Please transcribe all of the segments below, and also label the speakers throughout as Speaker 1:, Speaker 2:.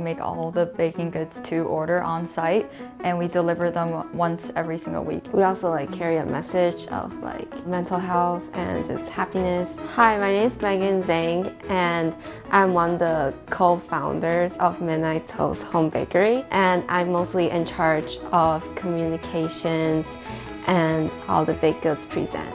Speaker 1: make all the baking goods to order on site, and we deliver them once every single week.
Speaker 2: We also carry a message of mental health and just happiness. Hi, my name is Megan Zheng, and I'm one of the co-founders of Midnight Toast Home Bakery, and I'm mostly in charge of communications and how the baked goods present.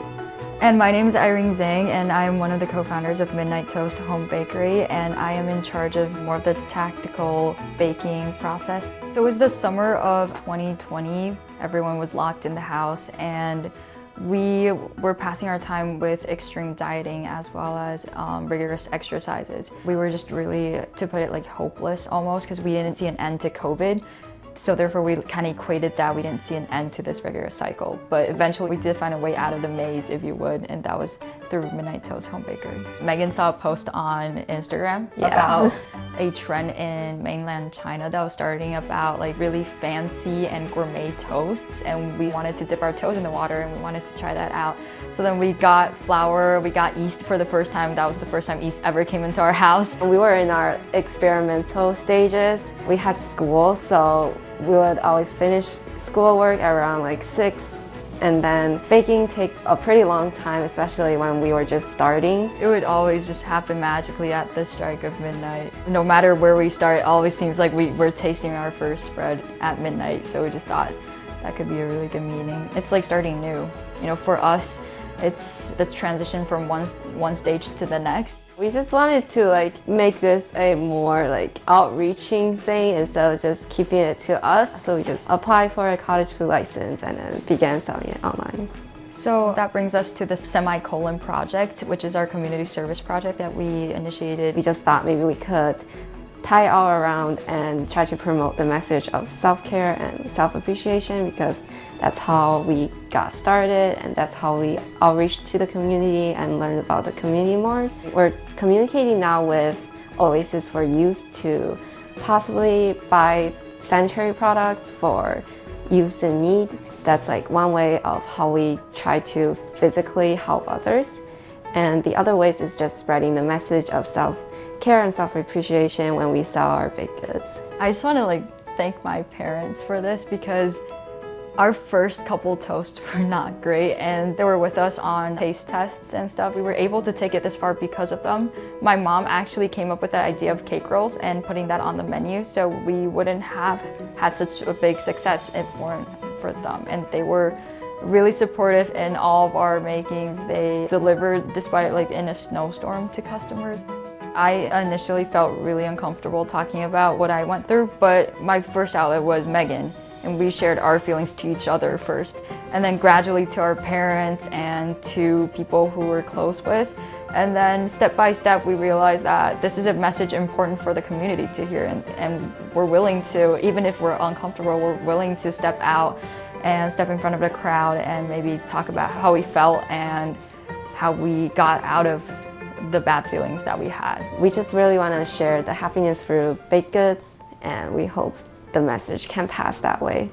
Speaker 1: And my name is Irene Zheng, and I'm one of the co-founders of Midnight Toast Home Bakery, and I am in charge of more of the tactical baking process. So it was the summer of 2020. Everyone was locked in the house, and we were passing our time with extreme dieting as well as rigorous exercises. We were just really, to put it hopeless almost, because we didn't see an end to COVID. So therefore we kind of equated that we didn't see an end to this rigorous cycle. But eventually we did find a way out of the maze, if you would, and that was through Midnight Toast Home Bakery. Megan saw a post on Instagram about a trend in mainland China that was starting about really fancy and gourmet toasts, and we wanted to dip our toes in the water and we wanted to try that out. So then we got flour, we got yeast for the first time. That was the first time yeast ever came into our house.
Speaker 2: We were in our experimental stages. We had school, so we would always finish schoolwork around 6, and then baking takes a pretty long time, especially when we were just starting.
Speaker 1: It would always just happen magically at the strike of midnight. No matter where we start, it always seems like we're tasting our first bread at midnight, so we just thought that could be a really good meeting. It's like starting new. For us, it's the transition from one stage to the next.
Speaker 2: We just wanted to make this a more outreaching thing instead of just keeping it to us. So we just applied for a cottage food license and then began selling it online.
Speaker 1: So that brings us to the Semicolon project, which is our community service project that we initiated.
Speaker 2: We just thought maybe we could tie it all around and try to promote the message of self-care and self-appreciation, because that's how we got started and that's how we outreach to the community and learn about the community more. We're communicating now with Oasis for Youth to possibly buy sanitary products for youth in need. That's one way of how we try to physically help others. And the other ways is just spreading the message of self-care and self-appreciation when we sell our baked goods.
Speaker 1: I just want to thank my parents for this, because our first couple toasts were not great, and they were with us on taste tests and stuff. We were able to take it this far because of them. My mom actually came up with the idea of cake rolls and putting that on the menu, so we wouldn't have had such a big success if it weren't for them. And they were really supportive in all of our makings. They delivered despite in a snowstorm to customers. I initially felt really uncomfortable talking about what I went through, but my first outlet was Megan, and we shared our feelings to each other first, and then gradually to our parents and to people who we're close with. And then step by step, we realized that this is a message important for the community to hear, and we're willing to, even if we're uncomfortable, we're willing to step out and step in front of the crowd and maybe talk about how we felt and how we got out of the bad feelings that we had.
Speaker 2: We just really want to share the happiness through baked goods, and we hope the message can pass that way.